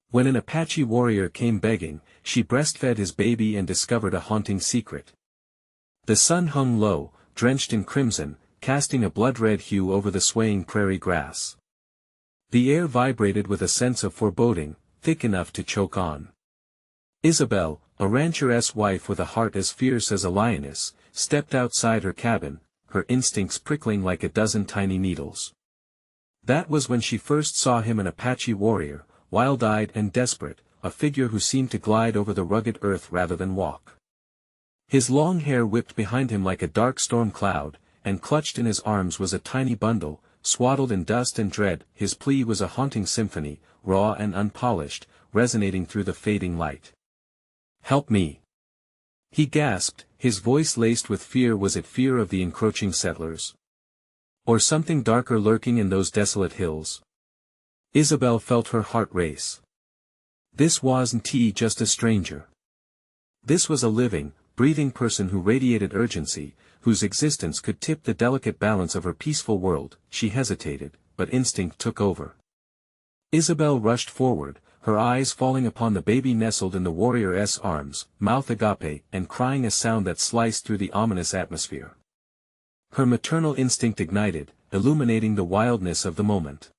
When an Apache warrior came begging, she breastfed his baby and discovered a haunting secret. The sun hung low, drenched in crimson, casting a blood-red hue over the swaying prairie grass. The air vibrated with a sense of foreboding, thick enough to choke on. Isabel, a rancher's wife with a heart as fierce as a lioness, stepped outside her cabin, her instincts prickling like a dozen tiny needles. That was when she first saw him, an Apache warrior, wild-eyed and desperate, a figure who seemed to glide over the rugged earth rather than walk. His long hair whipped behind him like a dark storm cloud, and clutched in his arms was a tiny bundle, swaddled in dust and dread. His plea was a haunting symphony, raw and unpolished, resonating through the fading light. "Help me!" he gasped, his voice laced with fear. Was it fear of the encroaching settlers? Or something darker lurking in those desolate hills? Isabel felt her heart race. This wasn't just a stranger. This was a living, breathing person who radiated urgency, whose existence could tip the delicate balance of her peaceful world. She hesitated, but instinct took over. Isabel rushed forward, her eyes falling upon the baby nestled in the warrior's arms, mouth agape, and crying a sound that sliced through the ominous atmosphere. Her maternal instinct ignited, illuminating the wildness of the moment.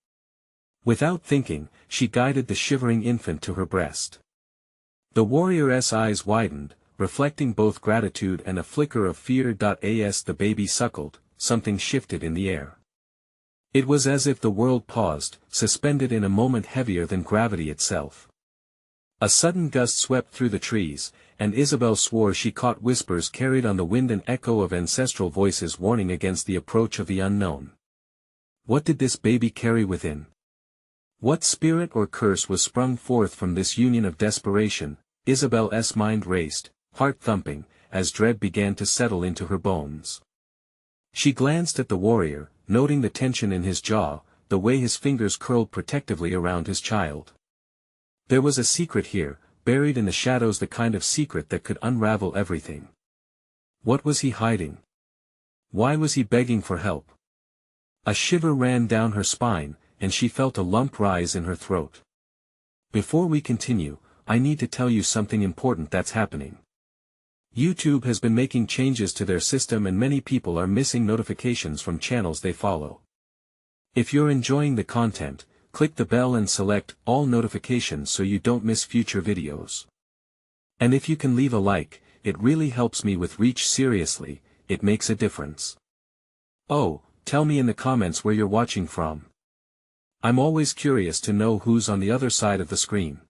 Without thinking, she guided the shivering infant to her breast. The warrior's eyes widened, reflecting both gratitude and a flicker of fear. As the baby suckled, something shifted in the air. It was as if the world paused, suspended in a moment heavier than gravity itself. A sudden gust swept through the trees, and Isabel swore she caught whispers carried on the wind, an echo of ancestral voices warning against the approach of the unknown. What did this baby carry within? What spirit or curse was sprung forth from this union of desperation? Isabel's mind raced, heart thumping, as dread began to settle into her bones. She glanced at the warrior, noting the tension in his jaw, the way his fingers curled protectively around his child. There was a secret here, buried in the shadows, the kind of secret that could unravel everything. What was he hiding? Why was he begging for help? A shiver ran down her spine, and she felt a lump rise in her throat. Before we continue, I need to tell you something important that's happening. YouTube has been making changes to their system and many people are missing notifications from channels they follow. If you're enjoying the content, click the bell and select all notifications so you don't miss future videos. And if you can leave a like, it really helps me with reach. Seriously, it makes a difference. Oh, tell me in the comments where you're watching from. I'm always curious to know who's on the other side of the screen.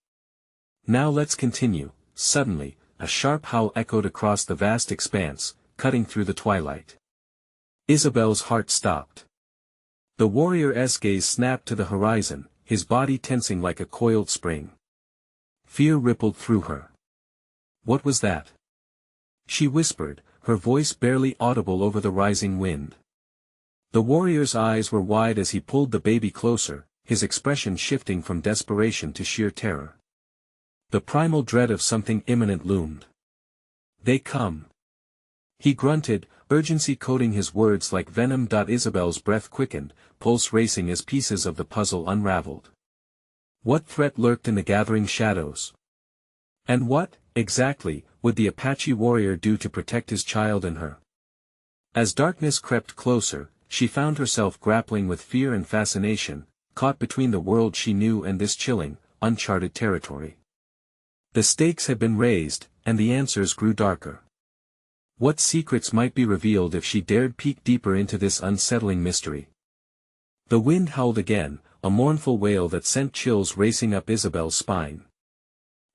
Now let's continue. Suddenly, a sharp howl echoed across the vast expanse, cutting through the twilight. Isabel's heart stopped. The warrior's gaze snapped to the horizon, his body tensing like a coiled spring. Fear rippled through her. What was that? She whispered, her voice barely audible over the rising wind. The warrior's eyes were wide as he pulled the baby closer, his expression shifting from desperation to sheer terror. The primal dread of something imminent loomed. They come. He grunted, urgency coating his words like venom. Isabel's breath quickened, pulse racing as pieces of the puzzle unraveled. What threat lurked in the gathering shadows? And what, exactly, would the Apache warrior do to protect his child and her? As darkness crept closer, she found herself grappling with fear and fascination, caught between the world she knew and this chilling, uncharted territory. The stakes had been raised, and the answers grew darker. What secrets might be revealed if she dared peek deeper into this unsettling mystery? The wind howled again, a mournful wail that sent chills racing up Isabel's spine.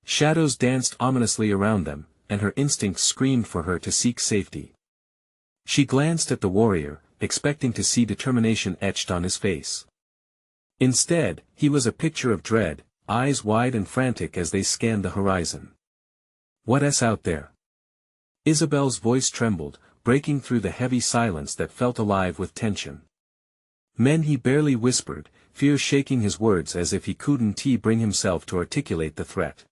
Shadows danced ominously around them, and her instincts screamed for her to seek safety. She glanced at the warrior, expecting to see determination etched on his face. Instead, he was a picture of dread, eyes wide and frantic as they scanned the horizon. What's out there? Isabel's voice trembled, breaking through the heavy silence that felt alive with tension. Men, he barely whispered, fear shaking his words as if he couldn't bring himself to articulate the threat.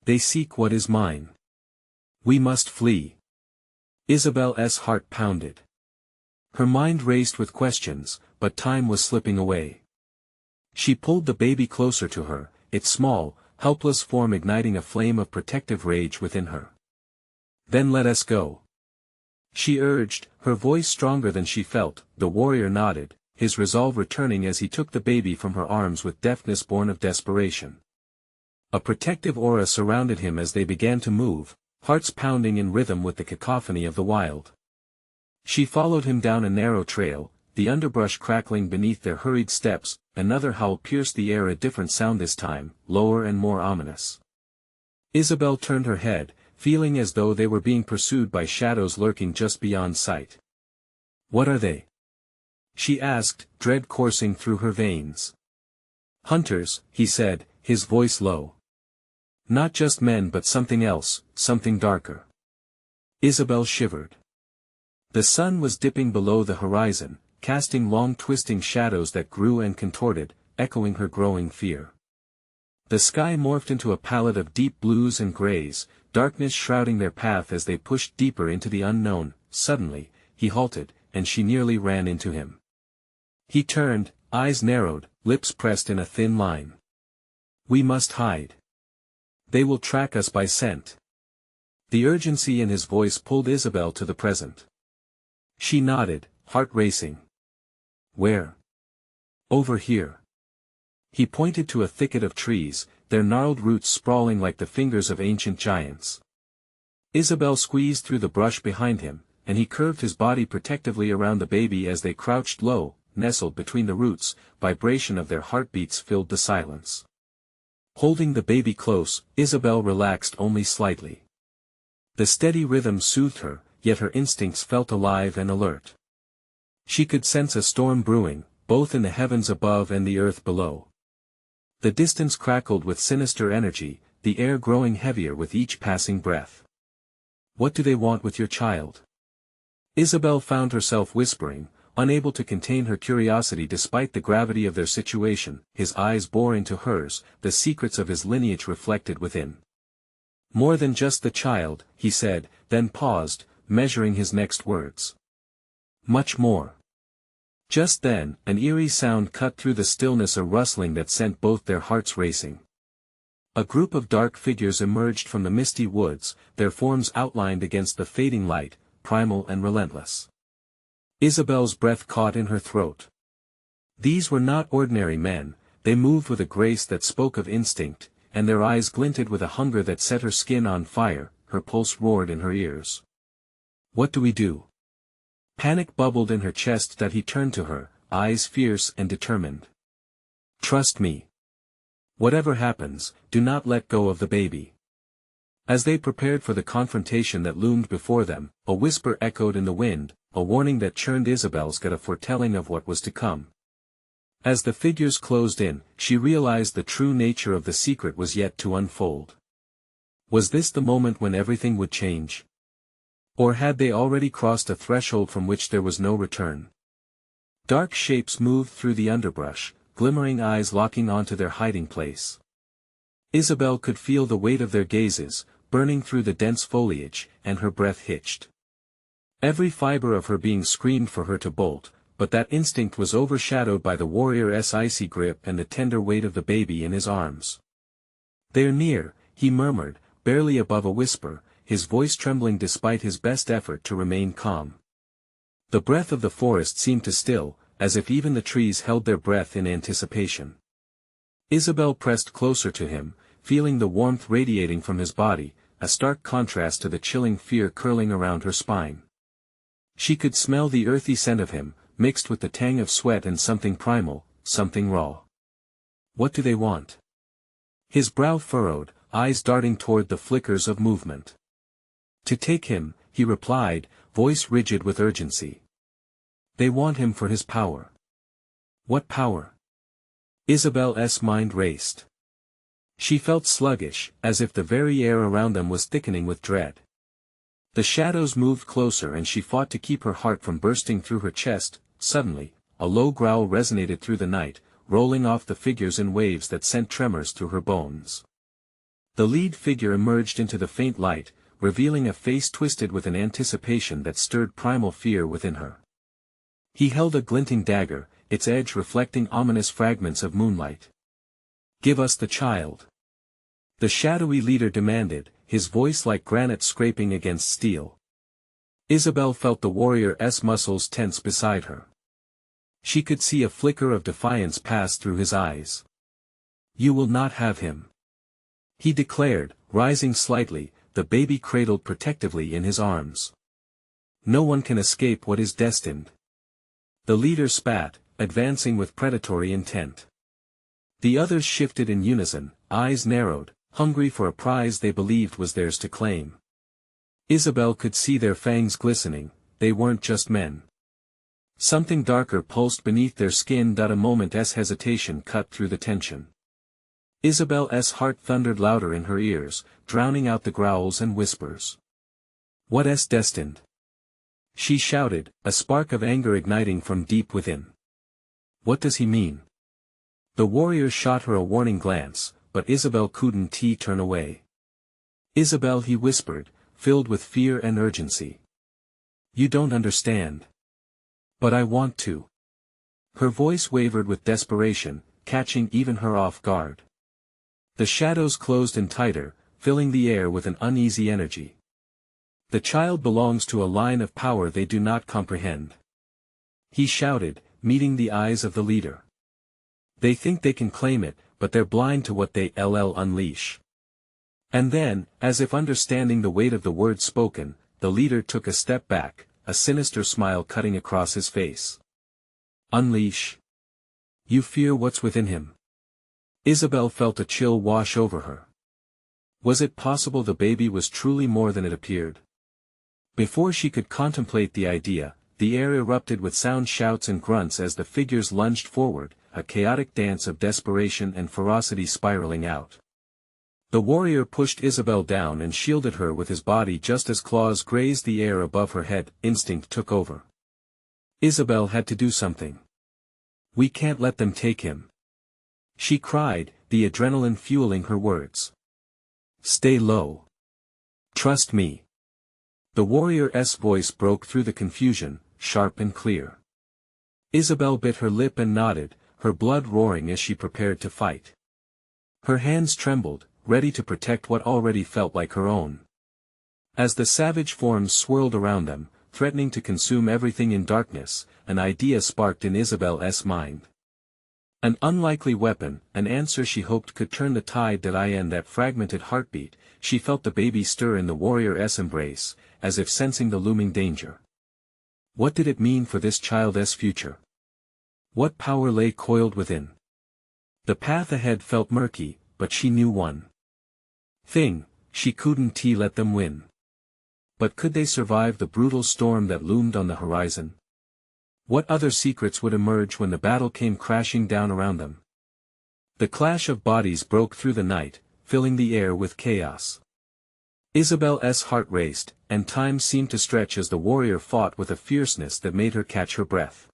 They seek what is mine. We must flee. Isabel's heart pounded. Her mind raced with questions, but time was slipping away. She pulled the baby closer to her, its small, helpless form igniting a flame of protective rage within her. "Then let us go," she urged, her voice stronger than she felt. The warrior nodded, his resolve returning as he took the baby from her arms with deftness born of desperation. A protective aura surrounded him as they began to move, hearts pounding in rhythm with the cacophony of the wild. She followed him down a narrow trail, the underbrush crackling beneath their hurried steps. Another howl pierced the air, a different sound this time, lower and more ominous. Isabel turned her head, feeling as though they were being pursued by shadows lurking just beyond sight. "What are they?" she asked, dread coursing through her veins. "Hunters," he said, his voice low. "Not just men but something else, something darker." Isabel shivered. The sun was dipping below the horizon, casting long twisting shadows that grew and contorted, echoing her growing fear. The sky morphed into a palette of deep blues and grays, darkness shrouding their path as they pushed deeper into the unknown. Suddenly, he halted, and she nearly ran into him. He turned, eyes narrowed, lips pressed in a thin line. "We must hide. They will track us by scent." The urgency in his voice pulled Isabel to the present. She nodded, heart racing. "Where?" "Over here." He pointed to a thicket of trees, their gnarled roots sprawling like the fingers of ancient giants. Isabel squeezed through the brush behind him, and he curved his body protectively around the baby as they crouched low, nestled between the roots. Vibration of their heartbeats filled the silence. Holding the baby close, Isabel relaxed only slightly. The steady rhythm soothed her, yet her instincts felt alive and alert. She could sense a storm brewing, both in the heavens above and the earth below. The distance crackled with sinister energy, the air growing heavier with each passing breath. "What do they want with your child?" Isabel found herself whispering, unable to contain her curiosity despite the gravity of their situation. His eyes bore into hers, the secrets of his lineage reflected within. "More than just the child," he said, then paused, measuring his next words. "Much more." Just then, an eerie sound cut through the stillness, a rustling that sent both their hearts racing. A group of dark figures emerged from the misty woods, their forms outlined against the fading light, primal and relentless. Isabel's breath caught in her throat. These were not ordinary men, they moved with a grace that spoke of instinct, and their eyes glinted with a hunger that set her skin on fire. Her pulse roared in her ears. "What do we do?" Panic bubbled in her chest that he turned to her, eyes fierce and determined. "Trust me. Whatever happens, do not let go of the baby." As they prepared for the confrontation that loomed before them, a whisper echoed in the wind, a warning that churned Isabel's gut, a foretelling of what was to come. As the figures closed in, she realized the true nature of the secret was yet to unfold. Was this the moment when everything would change? Or had they already crossed a threshold from which there was no return? Dark shapes moved through the underbrush, glimmering eyes locking onto their hiding place. Isabel could feel the weight of their gazes, burning through the dense foliage, and her breath hitched. Every fiber of her being screamed for her to bolt, but that instinct was overshadowed by the warrior's icy grip and the tender weight of the baby in his arms. "They're near," he murmured, barely above a whisper, his voice trembling despite his best effort to remain calm. The breath of the forest seemed to still, as if even the trees held their breath in anticipation. Isabel pressed closer to him, feeling the warmth radiating from his body, a stark contrast to the chilling fear curling around her spine. She could smell the earthy scent of him, mixed with the tang of sweat and something primal, something raw. "What do they want?" His brow furrowed, eyes darting toward the flickers of movement. "To take him," he replied, voice rigid with urgency. "They want him for his power." "What power?" Isabel's mind raced. She felt sluggish, as if the very air around them was thickening with dread. The shadows moved closer and she fought to keep her heart from bursting through her chest. Suddenly, a low growl resonated through the night, rolling off the figures in waves that sent tremors through her bones. The lead figure emerged into the faint light, revealing a face twisted with an anticipation that stirred primal fear within her. He held a glinting dagger, its edge reflecting ominous fragments of moonlight. "Give us the child." The shadowy leader demanded, his voice like granite scraping against steel. Isabel felt the warrior's muscles tense beside her. She could see a flicker of defiance pass through his eyes. "You will not have him," he declared, rising slightly, the baby cradled protectively in his arms. "No one can escape what is destined." The leader spat, advancing with predatory intent. The others shifted in unison, eyes narrowed, hungry for a prize they believed was theirs to claim. Isabel could see their fangs glistening, they weren't just men. Something darker pulsed beneath their skin. A moment's hesitation cut through the tension. Isabel's heart thundered louder in her ears, drowning out the growls and whispers. "What's destined?" she shouted, a spark of anger igniting from deep within. "What does he mean?" The warrior shot her a warning glance, but Isabel couldn't turn away. "Isabel," he whispered, filled with fear and urgency. "You don't understand. But I want to." Her voice wavered with desperation, catching even her off guard. The shadows closed in tighter, filling the air with an uneasy energy. "The child belongs to a line of power they do not comprehend," he shouted, meeting the eyes of the leader. "They think they can claim it, but they're blind to what they'll unleash." And then, as if understanding the weight of the words spoken, the leader took a step back, a sinister smile cutting across his face. "Unleash? You fear what's within him?" Isabel felt a chill wash over her. Was it possible the baby was truly more than it appeared? Before she could contemplate the idea, the air erupted with sound shouts and grunts as the figures lunged forward, a chaotic dance of desperation and ferocity spiraling out. The warrior pushed Isabel down and shielded her with his body just as claws grazed the air above her head. Instinct took over. Isabel had to do something. "We can't let them take him," she cried, the adrenaline fueling her words. "Stay low. Trust me." The warrior's voice broke through the confusion, sharp and clear. Isabel bit her lip and nodded, her blood roaring as she prepared to fight. Her hands trembled, ready to protect what already felt like her own. As the savage forms swirled around them, threatening to consume everything in darkness, an idea sparked in Isabel's mind. An unlikely weapon, an answer she hoped could turn the tide. In that fragmented heartbeat, she felt the baby stir in the warrior's embrace, as if sensing the looming danger. What did it mean for this child's future? What power lay coiled within? The path ahead felt murky, but she knew one thing: she couldn't let them win. But could they survive the brutal storm that loomed on the horizon? What other secrets would emerge when the battle came crashing down around them? The clash of bodies broke through the night, filling the air with chaos. Isabel's heart raced, and time seemed to stretch as the warrior fought with a fierceness that made her catch her breath.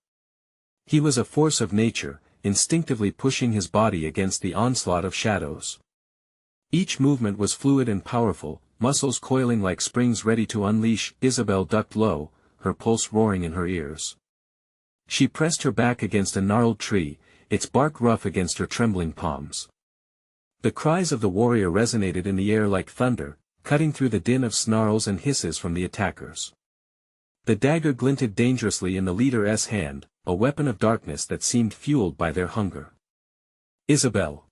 He was a force of nature, instinctively pushing his body against the onslaught of shadows. Each movement was fluid and powerful, muscles coiling like springs ready to unleash. Isabel ducked low, her pulse roaring in her ears. She pressed her back against a gnarled tree, its bark rough against her trembling palms. The cries of the warrior resonated in the air like thunder, cutting through the din of snarls and hisses from the attackers. The dagger glinted dangerously in the leader's hand, a weapon of darkness that seemed fueled by their hunger. "Isabel!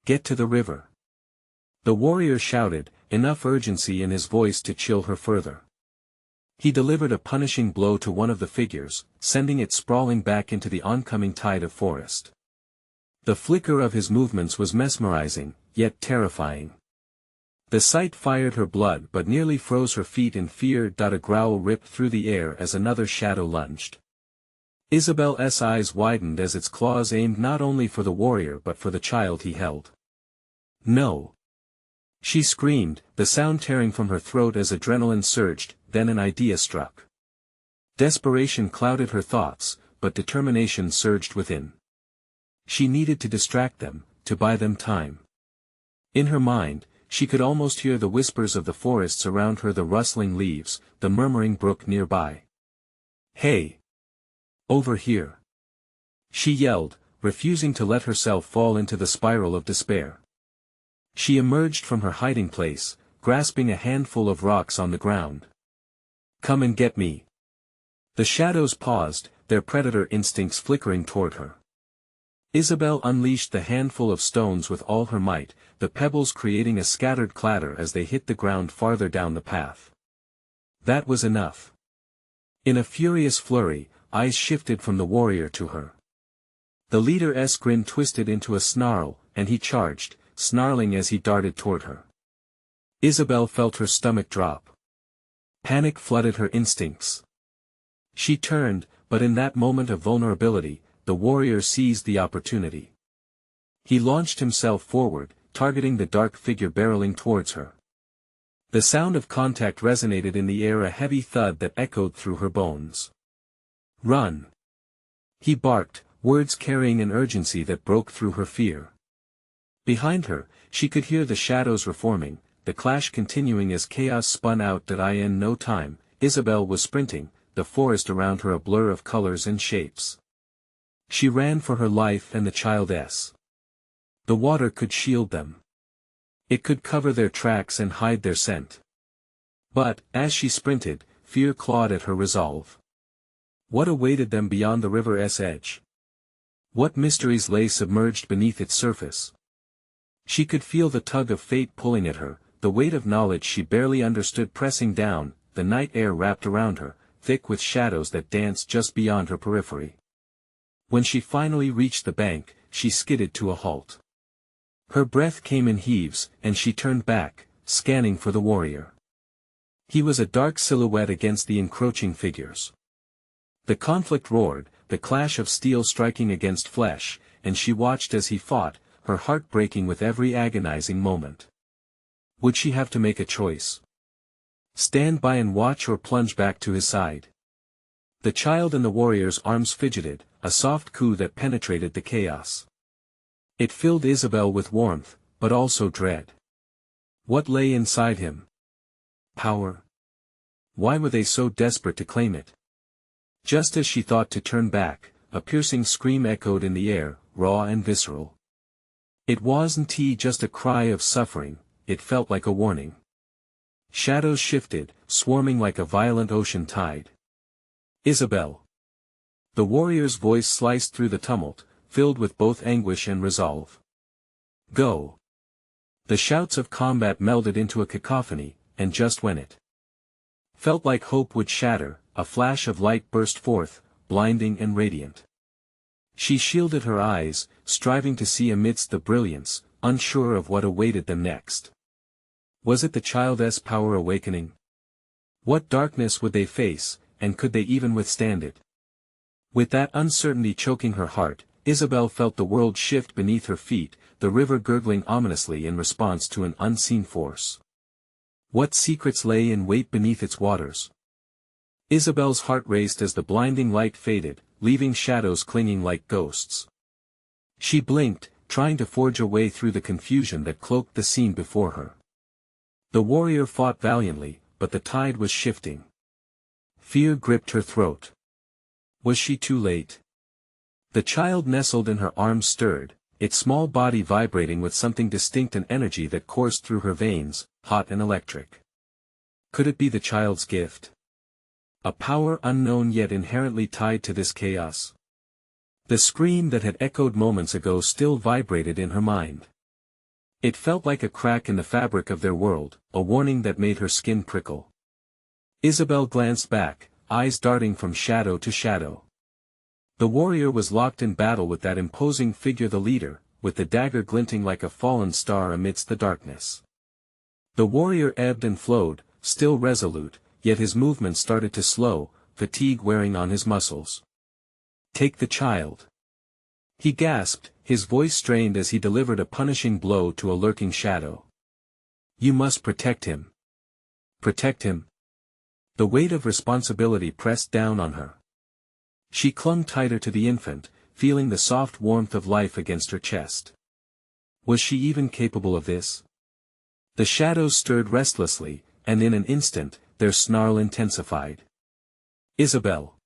Get to the river!" The warrior shouted, enough urgency in his voice to chill her further. He delivered a punishing blow to one of the figures, sending it sprawling back into the oncoming tide of forest. The flicker of his movements was mesmerizing, yet terrifying. The sight fired her blood but nearly froze her feet in fear. A growl ripped through the air as another shadow lunged. Isabel's eyes widened as its claws aimed not only for the warrior but for the child he held. "No!" she screamed, the sound tearing from her throat as adrenaline surged. Then an idea struck. Desperation clouded her thoughts, but determination surged within. She needed to distract them, to buy them time. In her mind, she could almost hear the whispers of the forests around her, the rustling leaves, the murmuring brook nearby. "Hey! Over here!" she yelled, refusing to let herself fall into the spiral of despair. She emerged from her hiding place, grasping a handful of rocks on the ground. "Come and get me." The shadows paused, their predator instincts flickering toward her. Isabel unleashed the handful of stones with all her might, the pebbles creating a scattered clatter as they hit the ground farther down the path. That was enough. In a furious flurry, eyes shifted from the warrior to her. The leader's grin twisted into a snarl, and he charged, snarling as he darted toward her. Isabel felt her stomach drop. Panic flooded her instincts. She turned, but in that moment of vulnerability, the warrior seized the opportunity. He launched himself forward, targeting the dark figure barreling towards her. The sound of contact resonated in the air, a heavy thud that echoed through her bones. "Run!" he barked, words carrying an urgency that broke through her fear. Behind her, she could hear the shadows reforming, the clash continuing as chaos spun out. In no time, Isabel was sprinting, the forest around her a blur of colors and shapes. She ran for her life and the child's. The water could shield them. It could cover their tracks and hide their scent. But, as she sprinted, fear clawed at her resolve. What awaited them beyond the river's edge? What mysteries lay submerged beneath its surface? She could feel the tug of fate pulling at her, the weight of knowledge she barely understood pressing down, the night air wrapped around her, thick with shadows that danced just beyond her periphery. When she finally reached the bank, she skidded to a halt. Her breath came in heaves, and she turned back, scanning for the warrior. He was a dark silhouette against the encroaching figures. The conflict roared, the clash of steel striking against flesh, and she watched as he fought, her heart breaking with every agonizing moment. Would she have to make a choice? Stand by and watch or plunge back to his side? The child in the warrior's arms fidgeted, a soft coo that penetrated the chaos. It filled Isabel with warmth, but also dread. What lay inside him? Power? Why were they so desperate to claim it? Just as she thought to turn back, a piercing scream echoed in the air, raw and visceral. It wasn't just a cry of suffering, it felt like a warning. Shadows shifted, swarming like a violent ocean tide. "Isabel!" The warrior's voice sliced through the tumult, filled with both anguish and resolve. "Go!" The shouts of combat melded into a cacophony, and just when it felt like hope would shatter, a flash of light burst forth, blinding and radiant. She shielded her eyes, striving to see amidst the brilliance, unsure of what awaited them next. Was it the child's power awakening? What darkness would they face, and could they even withstand it? With that uncertainty choking her heart, Isabel felt the world shift beneath her feet, the river gurgling ominously in response to an unseen force. What secrets lay in wait beneath its waters? Isabel's heart raced as the blinding light faded, leaving shadows clinging like ghosts. She blinked, trying to forge a way through the confusion that cloaked the scene before her. The warrior fought valiantly, but the tide was shifting. Fear gripped her throat. Was she too late? The child nestled in her arms stirred, its small body vibrating with something distinct, an energy that coursed through her veins, hot and electric. Could it be the child's gift? A power unknown yet inherently tied to this chaos? The scream that had echoed moments ago still vibrated in her mind. It felt like a crack in the fabric of their world, a warning that made her skin prickle. Isabel glanced back, eyes darting from shadow to shadow. The warrior was locked in battle with that imposing figure, the leader, with the dagger glinting like a fallen star amidst the darkness. The warrior ebbed and flowed, still resolute, yet his movements started to slow, fatigue wearing on his muscles. "Take the child," he gasped, his voice strained as he delivered a punishing blow to a lurking shadow. "You must protect him. Protect him." The weight of responsibility pressed down on her. She clung tighter to the infant, feeling the soft warmth of life against her chest. Was she even capable of this? The shadows stirred restlessly, and in an instant, their snarl intensified. "Isabel!"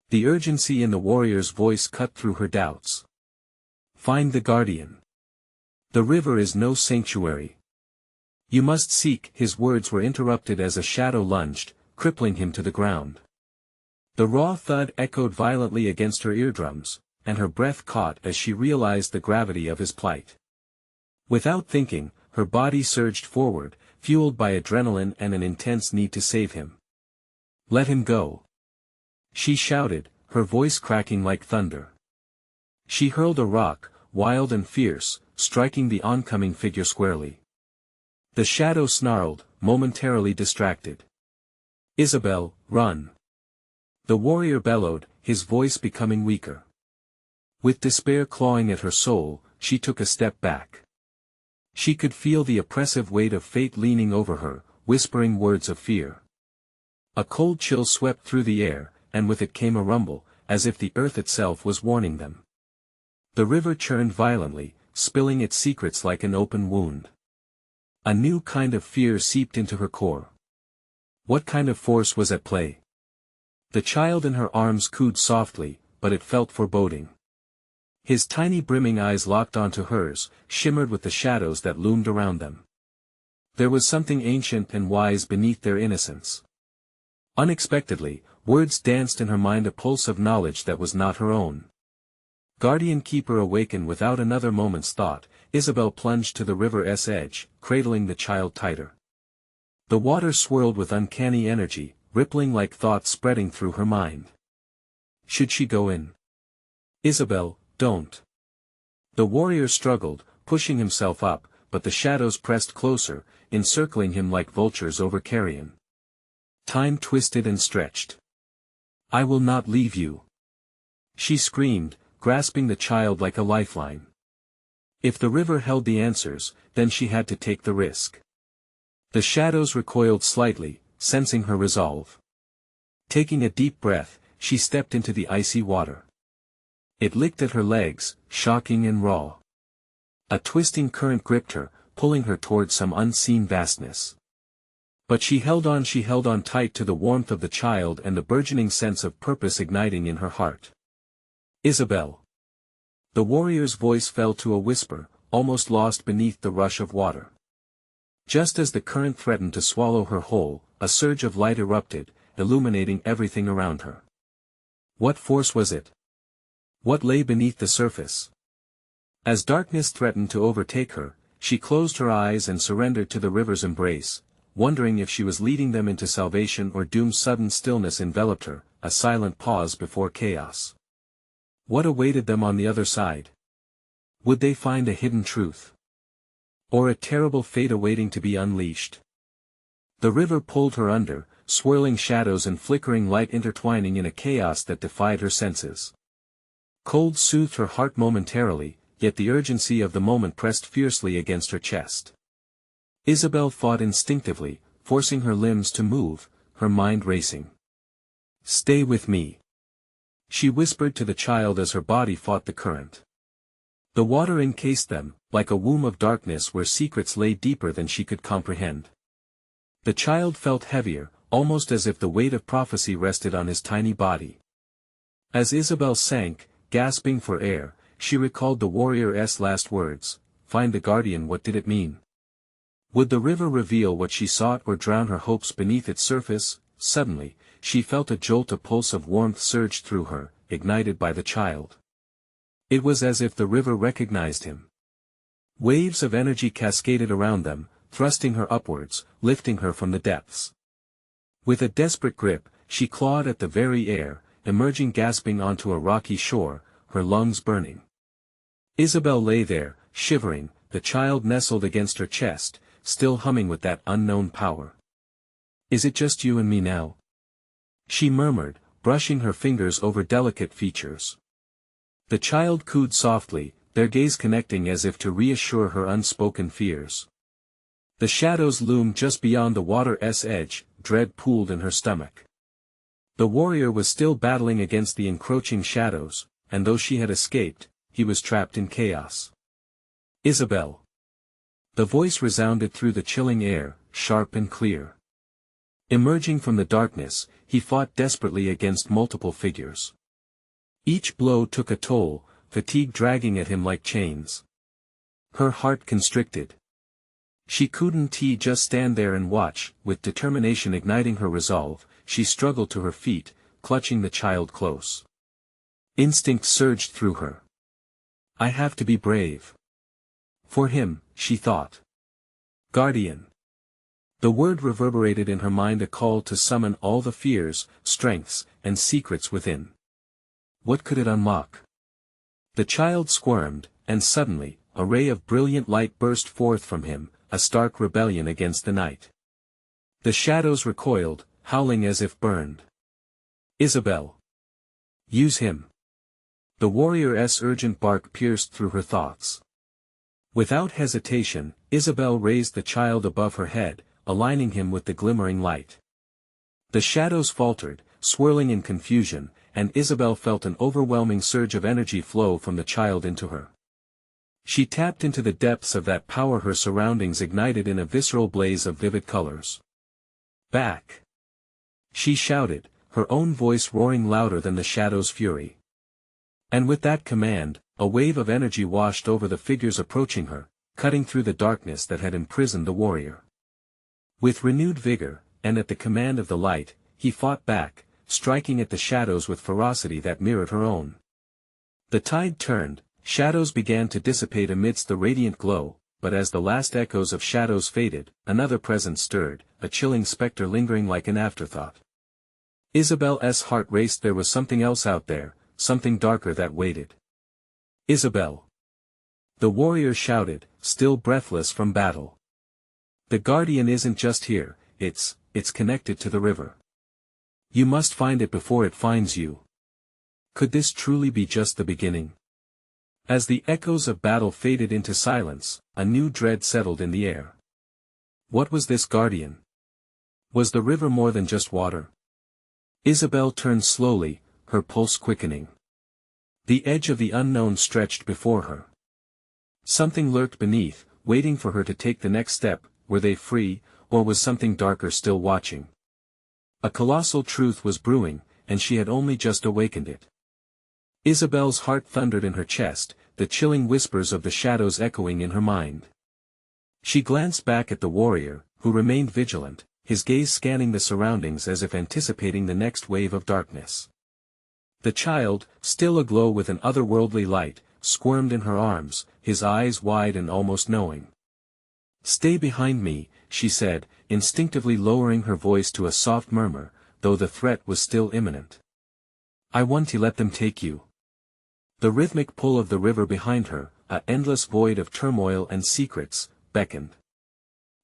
The urgency in the warrior's voice cut through her doubts. "Find the guardian." The river is no sanctuary. You must seek. His words were interrupted as a shadow lunged, crippling him to the ground. The raw thud echoed violently against her eardrums, and her breath caught as she realized the gravity of his plight. Without thinking, her body surged forward, fueled by adrenaline and an intense need to save him. "Let him go!" she shouted, her voice cracking like thunder. She hurled a rock, wild and fierce, striking the oncoming figure squarely. The shadow snarled, momentarily distracted. "Isabel, run!" The warrior bellowed, his voice becoming weaker. With despair clawing at her soul, she took a step back. She could feel the oppressive weight of fate leaning over her, whispering words of fear. A cold chill swept through the air, and with it came a rumble, as if the earth itself was warning them. The river churned violently, spilling its secrets like an open wound. A new kind of fear seeped into her core. What kind of force was at play? The child in her arms cooed softly, but it felt foreboding. His tiny brimming eyes locked onto hers, shimmered with the shadows that loomed around them. There was something ancient and wise beneath their innocence. Unexpectedly, words danced in her mind, a pulse of knowledge that was not her own. Guardian Keeper awakened without another moment's thought. Isabel plunged to the river's edge, cradling the child tighter. The water swirled with uncanny energy, rippling like thoughts spreading through her mind. Should she go in? "Isabel, don't." The warrior struggled, pushing himself up, but the shadows pressed closer, encircling him like vultures over carrion. Time twisted and stretched. "I will not leave you," she screamed, grasping the child like a lifeline. If the river held the answers, then she had to take the risk. The shadows recoiled slightly, sensing her resolve. Taking a deep breath, she stepped into the icy water. It licked at her legs, shocking and raw. A twisting current gripped her, pulling her toward some unseen vastness. But she held on tight to the warmth of the child and the burgeoning sense of purpose igniting in her heart. "Isabel." The warrior's voice fell to a whisper, almost lost beneath the rush of water. Just as the current threatened to swallow her whole, a surge of light erupted, illuminating everything around her. What force was it? What lay beneath the surface? As darkness threatened to overtake her, she closed her eyes and surrendered to the river's embrace, wondering if she was leading them into salvation or doom. Sudden stillness enveloped her, a silent pause before chaos. What awaited them on the other side? Would they find a hidden truth? Or a terrible fate awaiting to be unleashed? The river pulled her under, swirling shadows and flickering light intertwining in a chaos that defied her senses. Cold soothed her heart momentarily, yet the urgency of the moment pressed fiercely against her chest. Isabel fought instinctively, forcing her limbs to move, her mind racing. "Stay with me," she whispered to the child as her body fought the current. The water encased them, like a womb of darkness where secrets lay deeper than she could comprehend. The child felt heavier, almost as if the weight of prophecy rested on his tiny body. As Isabel sank, gasping for air, she recalled the warrior's last words, "Find the guardian." What did it mean? Would the river reveal what she sought or drown her hopes beneath its surface? Suddenly, she felt a jolt, a pulse of warmth surged through her, ignited by the child. It was as if the river recognized him. Waves of energy cascaded around them, thrusting her upwards, lifting her from the depths. With a desperate grip, she clawed at the very air, emerging gasping onto a rocky shore, her lungs burning. Isabel lay there, shivering, the child nestled against her chest, still humming with that unknown power. "Is it just you and me now?" she murmured, brushing her fingers over delicate features. The child cooed softly, their gaze connecting as if to reassure her unspoken fears. The shadows loomed just beyond the water's edge, dread pooled in her stomach. The warrior was still battling against the encroaching shadows, and though she had escaped, he was trapped in chaos. "Isabel." The voice resounded through the chilling air, sharp and clear. Emerging from the darkness, he fought desperately against multiple figures. Each blow took a toll, fatigue dragging at him like chains. Her heart constricted. She couldn't just stand there and watch. With determination igniting her resolve, she struggled to her feet, clutching the child close. Instinct surged through her. I have to be brave. For him, she thought. Guardian. The word reverberated in her mind, a call to summon all the fears, strengths, and secrets within. What could it unlock? The child squirmed, and suddenly, a ray of brilliant light burst forth from him, a stark rebellion against the night. The shadows recoiled, howling as if burned. Isabel. Use him. The warrior's urgent bark pierced through her thoughts. Without hesitation, Isabel raised the child above her head, aligning him with the glimmering light. The shadows faltered, swirling in confusion, and Isabel felt an overwhelming surge of energy flow from the child into her. She tapped into the depths of that power her surroundings ignited in a visceral blaze of vivid colors. Back! She shouted, her own voice roaring louder than the shadow's fury. And with that command, a wave of energy washed over the figures approaching her, cutting through the darkness that had imprisoned the warrior. With renewed vigor, and at the command of the light, he fought back, striking at the shadows with ferocity that mirrored her own. The tide turned, shadows began to dissipate amidst the radiant glow, but as the last echoes of shadows faded, another presence stirred, a chilling specter lingering like an afterthought. Isabel's heart raced. There was something else out there, something darker that waited. Isabel. The warrior shouted, still breathless from battle. The guardian isn't just here, it's connected to the river. You must find it before it finds you. Could this truly be just the beginning? As the echoes of battle faded into silence, a new dread settled in the air. What was this guardian? Was the river more than just water? Isabel turned slowly, her pulse quickening. The edge of the unknown stretched before her. Something lurked beneath, waiting for her to take the next step. Were they free, or was something darker still watching? A colossal truth was brewing, and she had only just awakened it. Isabel's heart thundered in her chest, the chilling whispers of the shadows echoing in her mind. She glanced back at the warrior, who remained vigilant, his gaze scanning the surroundings as if anticipating the next wave of darkness. The child, still aglow with an otherworldly light, squirmed in her arms, his eyes wide and almost knowing. Stay behind me, she said, instinctively lowering her voice to a soft murmur, though the threat was still imminent. I want to let them take you. The rhythmic pull of the river behind her, an endless void of turmoil and secrets, beckoned.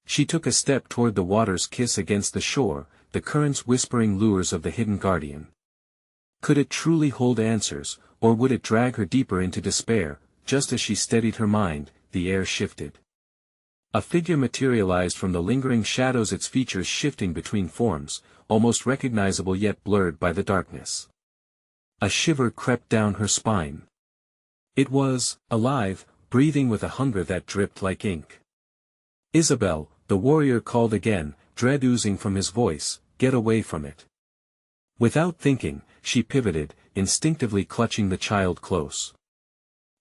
She took a step toward the water's kiss against the shore, the current's whispering lures of the hidden guardian. Could it truly hold answers, or would it drag her deeper into despair? Just as she steadied her mind, the air shifted. A figure materialized from the lingering shadows, its features shifting between forms, almost recognizable yet blurred by the darkness. A shiver crept down her spine. It was, alive, breathing with a hunger that dripped like ink. Isabel, the warrior called again, dread oozing from his voice, get away from it. Without thinking, she pivoted, instinctively clutching the child close.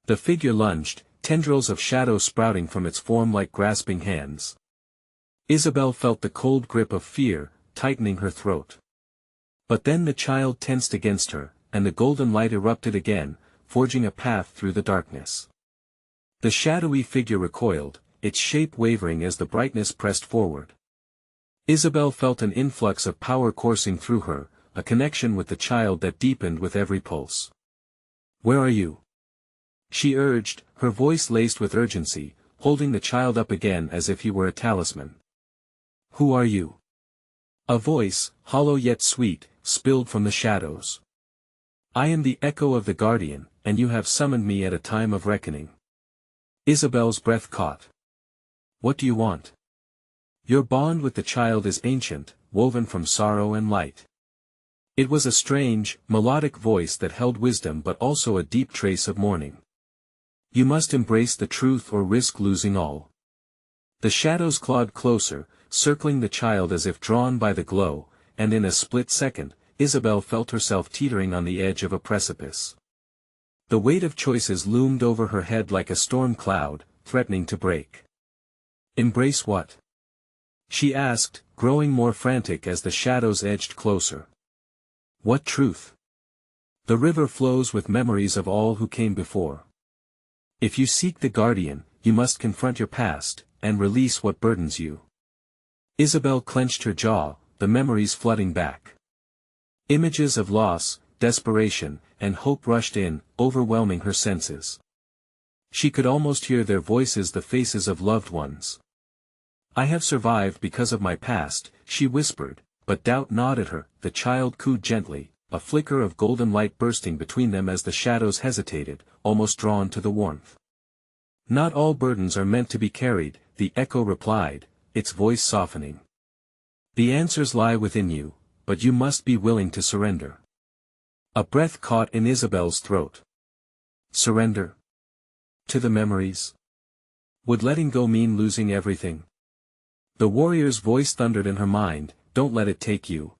The figure lunged, tendrils of shadow sprouting from its form like grasping hands. Isabel felt the cold grip of fear, tightening her throat. But then the child tensed against her, and the golden light erupted again, forging a path through the darkness. The shadowy figure recoiled, its shape wavering as the brightness pressed forward. Isabel felt an influx of power coursing through her, a connection with the child that deepened with every pulse. Where are you? She urged, her voice laced with urgency, holding the child up again as if he were a talisman. Who are you? A voice, hollow yet sweet, spilled from the shadows. I am the echo of the guardian, and you have summoned me at a time of reckoning. Isabel's breath caught. What do you want? Your bond with the child is ancient, woven from sorrow and light. It was a strange, melodic voice that held wisdom but also a deep trace of mourning. You must embrace the truth or risk losing all. The shadows clawed closer, circling the child as if drawn by the glow, and in a split second, Isabel felt herself teetering on the edge of a precipice. The weight of choices loomed over her head like a storm cloud, threatening to break. "Embrace what?" she asked, growing more frantic as the shadows edged closer. "What truth?" "The river flows with memories of all who came before. If you seek the guardian, you must confront your past, and release what burdens you." Isabel clenched her jaw, the memories flooding back. Images of loss, desperation, and hope rushed in, overwhelming her senses. She could almost hear their voices, the faces of loved ones. "I have survived because of my past," she whispered, but doubt gnawed at her. The child cooed gently, a flicker of golden light bursting between them as the shadows hesitated, almost drawn to the warmth. "Not all burdens are meant to be carried," the echo replied, its voice softening. "The answers lie within you, but you must be willing to surrender." A breath caught in Isabel's throat. Surrender? To the memories? Would letting go mean losing everything? The warrior's voice thundered in her mind, "Don't let it take you."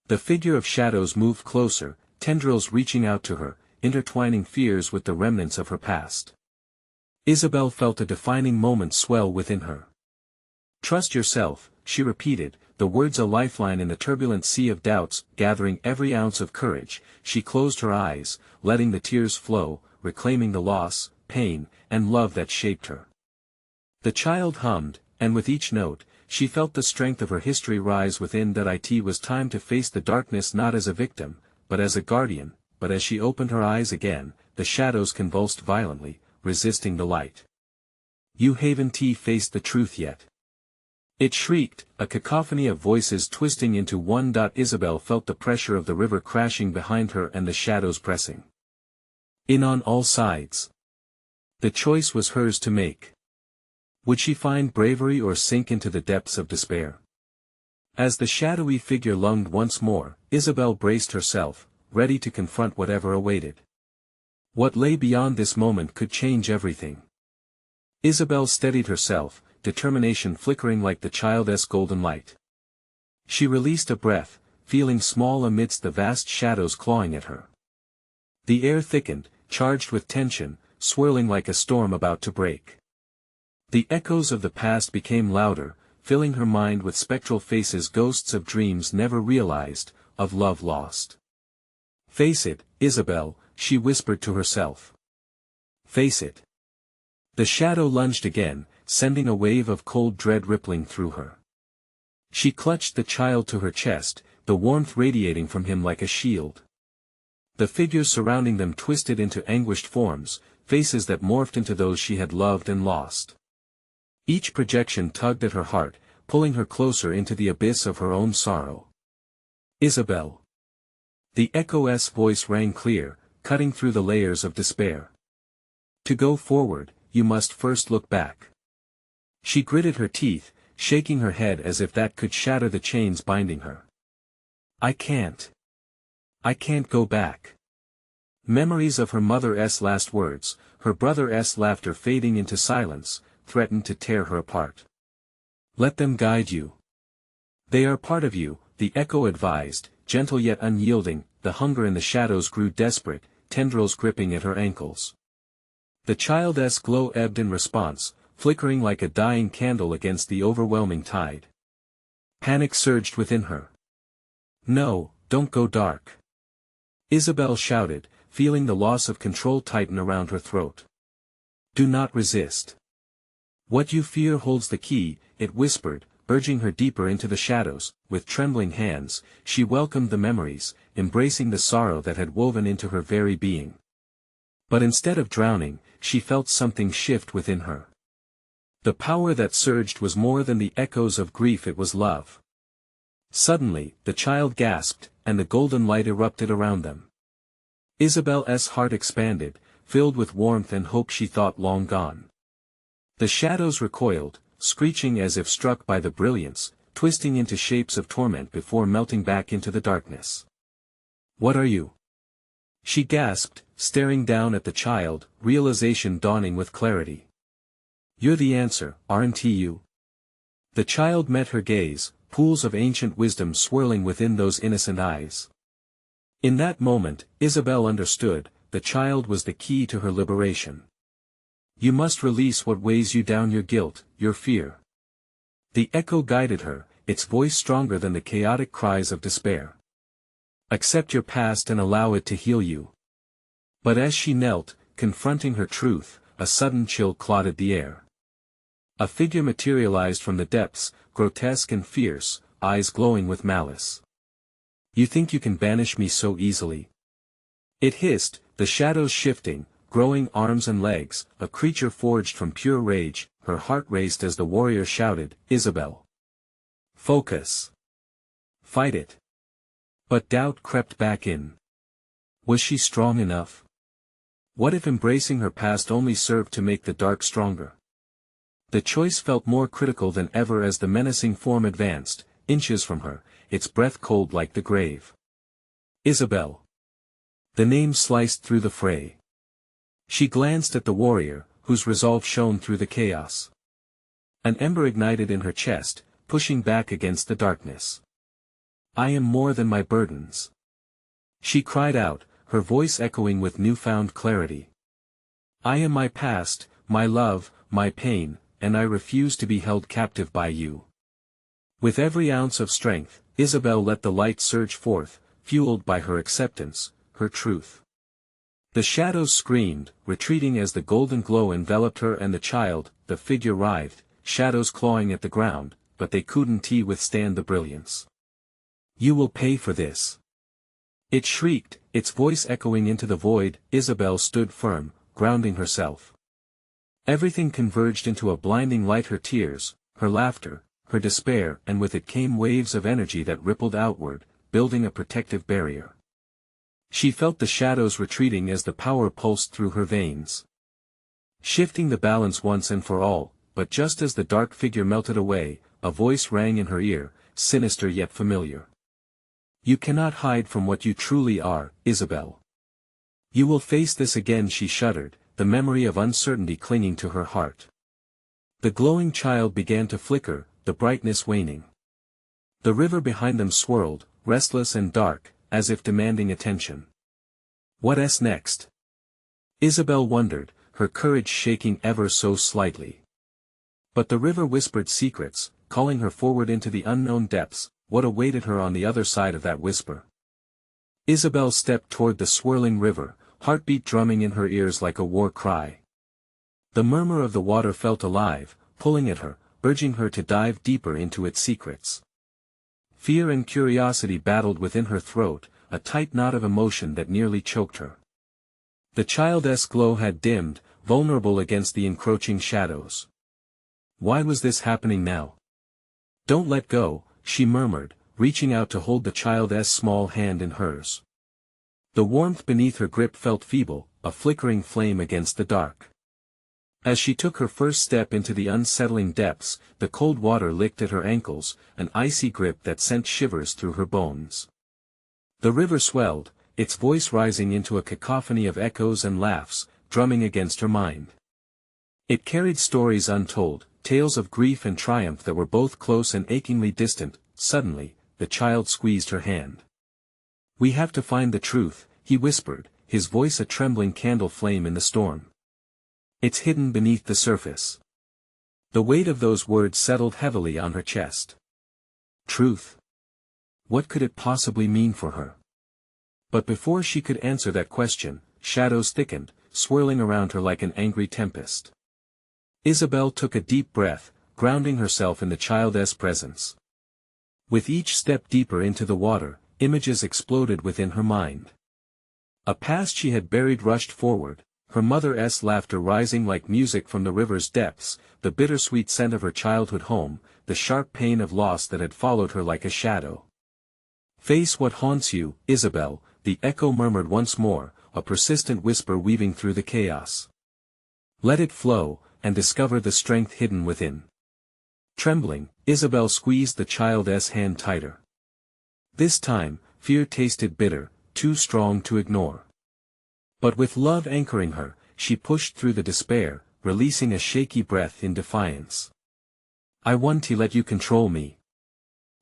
The figure of shadows moved closer, tendrils reaching out to her, intertwining fears with the remnants of her past. Isabel felt a defining moment swell within her. "Trust yourself," she repeated, the words a lifeline in the turbulent sea of doubts. Gathering every ounce of courage, she closed her eyes, letting the tears flow, reclaiming the loss, pain, and love that shaped her. The child hummed, and with each note, she felt the strength of her history rise within. That it was time to face the darkness, not as a victim, but as a guardian. But as she opened her eyes again, the shadows convulsed violently, resisting the light. "You haven't faced the truth yet," it shrieked, a cacophony of voices twisting into one. Isabel felt the pressure of the river crashing behind her and the shadows pressing in on all sides. The choice was hers to make. Would she find bravery or sink into the depths of despair? As the shadowy figure lunged once more, Isabel braced herself, ready to confront whatever awaited. What lay beyond this moment could change everything. Isabel steadied herself, determination flickering like the child's golden light. She released a breath, feeling small amidst the vast shadows clawing at her. The air thickened, charged with tension, swirling like a storm about to break. The echoes of the past became louder, filling her mind with spectral faces, ghosts of dreams never realized, of love lost. "Face it, Isabel," she whispered to herself. "Face it." The shadow lunged again, sending a wave of cold dread rippling through her. She clutched the child to her chest, the warmth radiating from him like a shield. The figures surrounding them twisted into anguished forms, faces that morphed into those she had loved and lost. Each projection tugged at her heart, pulling her closer into the abyss of her own sorrow. "Isabel." The echo's voice rang clear, cutting through the layers of despair. "To go forward, you must first look back." She gritted her teeth, shaking her head as if that could shatter the chains binding her. "I can't. I can't go back." Memories of her mother's last words, her brother's laughter fading into silence, threatened to tear her apart. "Let them guide you. They are part of you," the echo advised, gentle yet unyielding. The hunger in the shadows grew desperate, tendrils gripping at her ankles. The child's glow ebbed in response, flickering like a dying candle against the overwhelming tide. Panic surged within her. "No, don't go dark," Isabel shouted, feeling the loss of control tighten around her throat. "Do not resist. What you fear holds the key," it whispered, urging her deeper into the shadows. With trembling hands, she welcomed the memories, embracing the sorrow that had woven into her very being. But instead of drowning, she felt something shift within her. The power that surged was more than the echoes of grief, it was love. Suddenly, the child gasped, and the golden light erupted around them. Isabel's heart expanded, filled with warmth and hope she thought long gone. The shadows recoiled, screeching as if struck by the brilliance, twisting into shapes of torment before melting back into the darkness. "What are you?" she gasped, staring down at the child, realization dawning with clarity. "You're the answer, aren't you?" The child met her gaze, pools of ancient wisdom swirling within those innocent eyes. In that moment, Isabel understood, the child was the key to her liberation. You must release what weighs you down, your guilt, your fear. The echo guided her, its voice stronger than the chaotic cries of despair. Accept your past and allow it to heal you. But as she knelt, confronting her truth, a sudden chill clotted the air. A figure materialized from the depths, grotesque and fierce, eyes glowing with malice. You think you can banish me so easily? It hissed, the shadows shifting, growing arms and legs, a creature forged from pure rage. Her heart raced as the warrior shouted, Isabel. Focus. Fight it. But doubt crept back in. Was she strong enough? What if embracing her past only served to make the dark stronger? The choice felt more critical than ever as the menacing form advanced, inches from her, its breath cold like the grave. Isabel. The name sliced through the fray. She glanced at the warrior, whose resolve shone through the chaos. An ember ignited in her chest, pushing back against the darkness. I am more than my burdens. She cried out, her voice echoing with newfound clarity. I am my past, my love, my pain, and I refuse to be held captive by you. With every ounce of strength, Isabel let the light surge forth, fueled by her acceptance, her truth. The shadows screamed, retreating as the golden glow enveloped her and the child. The figure writhed, shadows clawing at the ground, but they couldn't withstand the brilliance. You will pay for this. It shrieked, its voice echoing into the void. Isabel stood firm, grounding herself. Everything converged into a blinding light, her tears, her laughter, her despair, and with it came waves of energy that rippled outward, building a protective barrier. She felt the shadows retreating as the power pulsed through her veins. Shifting the balance once and for all, but just as the dark figure melted away, a voice rang in her ear, sinister yet familiar. You cannot hide from what you truly are, Isabel. You will face this again. She shuddered, the memory of uncertainty clinging to her heart. The glowing child began to flicker, the brightness waning. The river behind them swirled, restless and dark, as if demanding attention. What's next? Isabel wondered, her courage shaking ever so slightly. But the river whispered secrets, calling her forward into the unknown depths. What awaited her on the other side of that whisper? Isabel stepped toward the swirling river, heartbeat drumming in her ears like a war cry. The murmur of the water felt alive, pulling at her, urging her to dive deeper into its secrets. Fear and curiosity battled within her throat, a tight knot of emotion that nearly choked her. The child's glow had dimmed, vulnerable against the encroaching shadows. Why was this happening now? Don't let go, she murmured, reaching out to hold the child's small hand in hers. The warmth beneath her grip felt feeble, a flickering flame against the dark. As she took her first step into the unsettling depths, the cold water licked at her ankles, an icy grip that sent shivers through her bones. The river swelled, its voice rising into a cacophony of echoes and laughs, drumming against her mind. It carried stories untold, tales of grief and triumph that were both close and achingly distant. Suddenly, the child squeezed her hand. We have to find the truth, he whispered, his voice a trembling candle flame in the storm. It's hidden beneath the surface. The weight of those words settled heavily on her chest. Truth. What could it possibly mean for her? But before she could answer that question, shadows thickened, swirling around her like an angry tempest. Isabel took a deep breath, grounding herself in the child's presence. With each step deeper into the water, images exploded within her mind. A past she had buried rushed forward, her mother's laughter rising like music from the river's depths, the bittersweet scent of her childhood home, the sharp pain of loss that had followed her like a shadow. Face what haunts you, Isabel, the echo murmured once more, a persistent whisper weaving through the chaos. Let it flow, and discover the strength hidden within. Trembling, Isabel squeezed the child's hand tighter. This time, fear tasted bitter, too strong to ignore. But with love anchoring her, she pushed through the despair, releasing a shaky breath in defiance. I want to let you control me.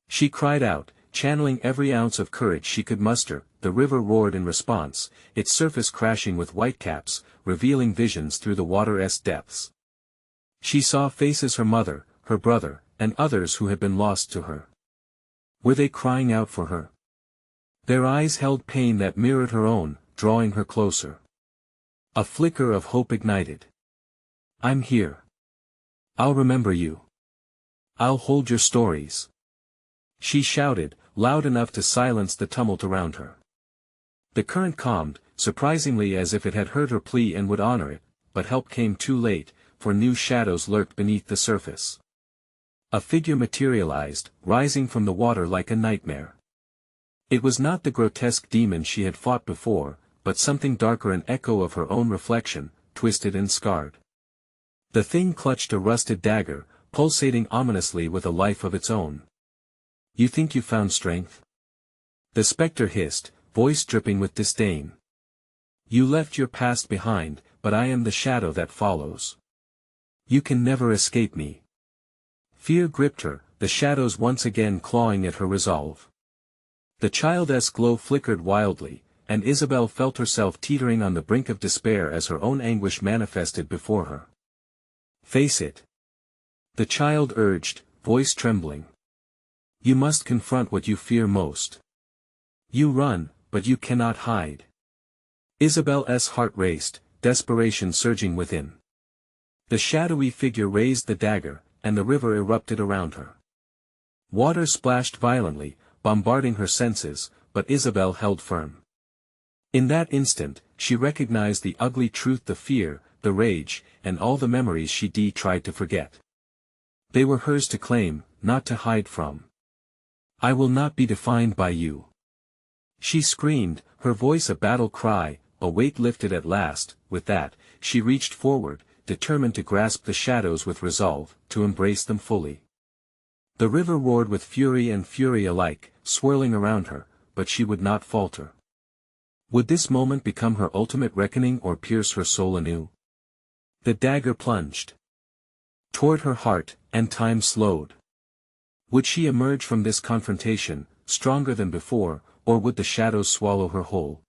She cried out, channeling every ounce of courage she could muster. The river roared in response, its surface crashing with whitecaps, revealing visions through the water's depths. She saw faces: her mother, her brother, and others who had been lost to her. Were they crying out for her? Their eyes held pain that mirrored her own, drawing her closer. A flicker of hope ignited. "I'm here. I'll remember you. I'll hold your stories," she shouted, loud enough to silence the tumult around her. The current calmed, surprisingly, as if it had heard her plea and would honor it, but help came too late, for new shadows lurked beneath the surface. A figure materialized, rising from the water like a nightmare. It was not the grotesque demon she had fought before, but something darker, an echo of her own reflection, twisted and scarred. The thing clutched a rusted dagger, pulsating ominously with a life of its own. "You think you found strength?" the specter hissed, voice dripping with disdain. "You left your past behind, but I am the shadow that follows. You can never escape me." Fear gripped her, the shadows once again clawing at her resolve. The child's glow flickered wildly, and Isabel felt herself teetering on the brink of despair as her own anguish manifested before her. "Face it," the child urged, voice trembling. "You must confront what you fear most. You run, but you cannot hide." Isabel's heart raced, desperation surging within. The shadowy figure raised the dagger, and the river erupted around her. Water splashed violently, bombarding her senses, but Isabel held firm. In that instant, she recognized the ugly truth: the fear, the rage, and all the memories she tried to forget. They were hers to claim, not to hide from. "I will not be defined by you," she screamed, her voice a battle cry. A weight lifted at last. With that, she reached forward, determined to grasp the shadows with resolve, to embrace them fully. The river roared with fury and fury alike, swirling around her, but she would not falter. Would this moment become her ultimate reckoning or pierce her soul anew? The dagger plunged toward her heart, and time slowed. Would she emerge from this confrontation, stronger than before, or would the shadows swallow her whole?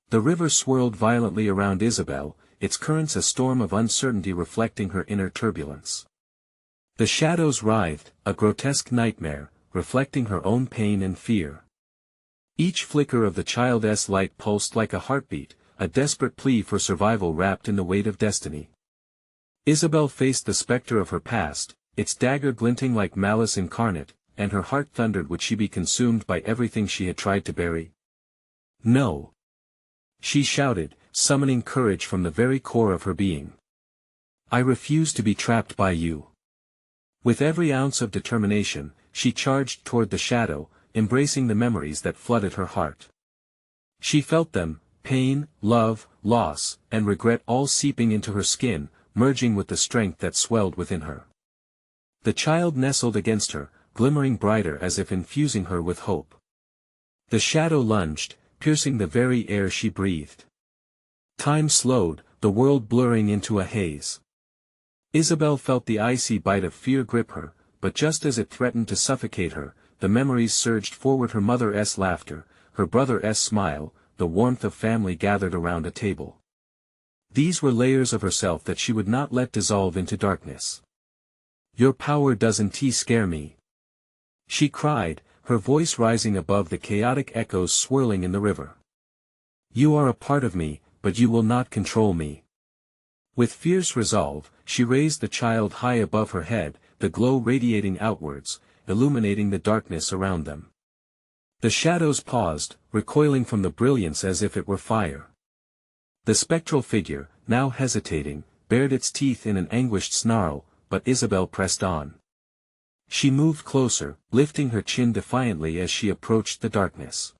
The river swirled violently around Isabel, its currents a storm of uncertainty reflecting her inner turbulence. The shadows writhed, a grotesque nightmare, reflecting her own pain and fear. Each flicker of the child's light pulsed like a heartbeat, a desperate plea for survival wrapped in the weight of destiny. Isabel faced the specter of her past, its dagger glinting like malice incarnate, and her heart thundered: would she be consumed by everything she had tried to bury? "No!" she shouted, summoning courage from the very core of her being. "I refuse to be trapped by you." With every ounce of determination, she charged toward the shadow, embracing the memories that flooded her heart. She felt them, pain, love, loss, and regret, all seeping into her skin, merging with the strength that swelled within her. The child nestled against her, glimmering brighter as if infusing her with hope. The shadow lunged, piercing the very air she breathed. Time slowed, the world blurring into a haze. Isabel felt the icy bite of fear grip her, but just as it threatened to suffocate her, the memories surged forward: her mother's laughter, her brother's smile, the warmth of family gathered around a table. These were layers of herself that she would not let dissolve into darkness. "Your power doesn't scare me," she cried, her voice rising above the chaotic echoes swirling in the river. "You are a part of me, but you will not control me." With fierce resolve, she raised the child high above her head, the glow radiating outwards, illuminating the darkness around them. The shadows paused, recoiling from the brilliance as if it were fire. The spectral figure, now hesitating, bared its teeth in an anguished snarl, but Isabel pressed on. She moved closer, lifting her chin defiantly as she approached the darkness.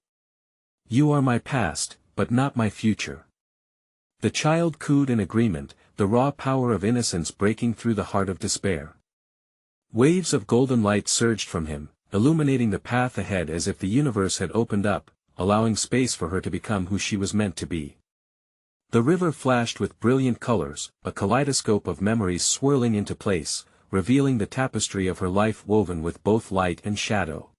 "You are my past, but not my future." The child cooed in agreement, the raw power of innocence breaking through the heart of despair. Waves of golden light surged from him, illuminating the path ahead as if the universe had opened up, allowing space for her to become who she was meant to be. The river flashed with brilliant colors, a kaleidoscope of memories swirling into place, revealing the tapestry of her life woven with both light and shadow.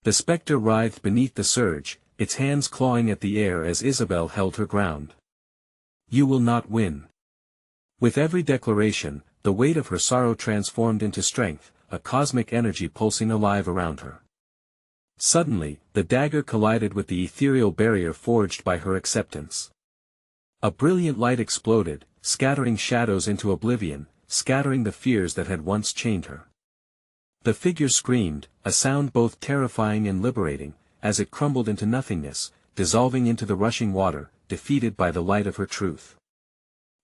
The spectre writhed beneath the surge, its hands clawing at the air as Isabel held her ground. You will not win. With every declaration, the weight of her sorrow transformed into strength, a cosmic energy pulsing alive around her. Suddenly, the dagger collided with the ethereal barrier forged by her acceptance. A brilliant light exploded, scattering shadows into oblivion, scattering the fears that had once chained her. The figure screamed, a sound both terrifying and liberating, as it crumbled into nothingness, dissolving into the rushing water, defeated by the light of her truth.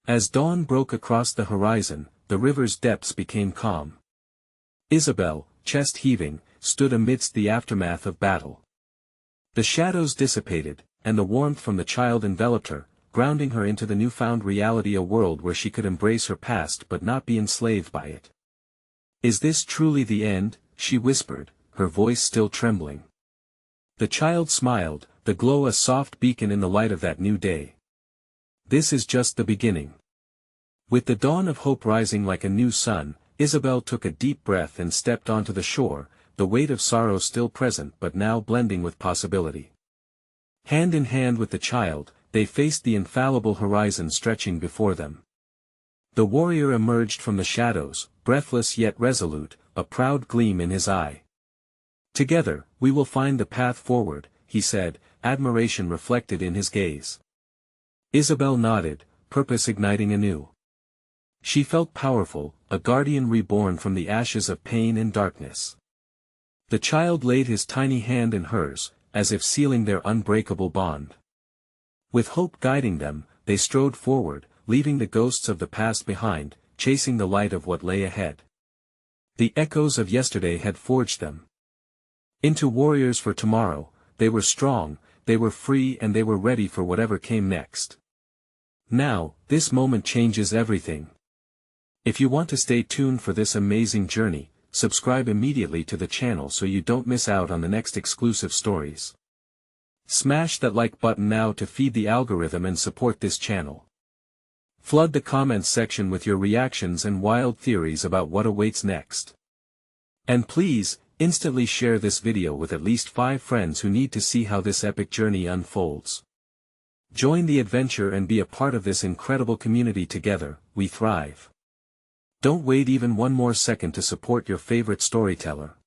As dawn broke across the horizon, the river's depths became calm. Isabel, chest heaving, stood amidst the aftermath of battle. The shadows dissipated, and the warmth from the child enveloped her, grounding her into the newfound reality, a world where she could embrace her past but not be enslaved by it. Is this truly the end? She whispered, her voice still trembling. The child smiled, the glow a soft beacon in the light of that new day. This is just the beginning. With the dawn of hope rising like a new sun, Isabel took a deep breath and stepped onto the shore, the weight of sorrow still present but now blending with possibility. Hand in hand with the child, they faced the infallible horizon stretching before them. The warrior emerged from the shadows, breathless yet resolute, a proud gleam in his eye. Together, we will find the path forward, he said, admiration reflected in his gaze. Isabel nodded, purpose igniting anew. She felt powerful, a guardian reborn from the ashes of pain and darkness. The child laid his tiny hand in hers, as if sealing their unbreakable bond. With hope guiding them, they strode forward, leaving the ghosts of the past behind, chasing the light of what lay ahead. The echoes of yesterday had forged them into warriors for tomorrow. They were strong, they were free, and they were ready for whatever came next. Now, this moment changes everything. If you want to stay tuned for this amazing journey, subscribe immediately to the channel so you don't miss out on the next exclusive stories. Smash that like button now to feed the algorithm and support this channel. Flood the comments section with your reactions and wild theories about what awaits next. And please, instantly share this video with at least 5 friends who need to see how this epic journey unfolds. Join the adventure and be a part of this incredible community. Together, we thrive. Don't wait even one more second to support your favorite storyteller.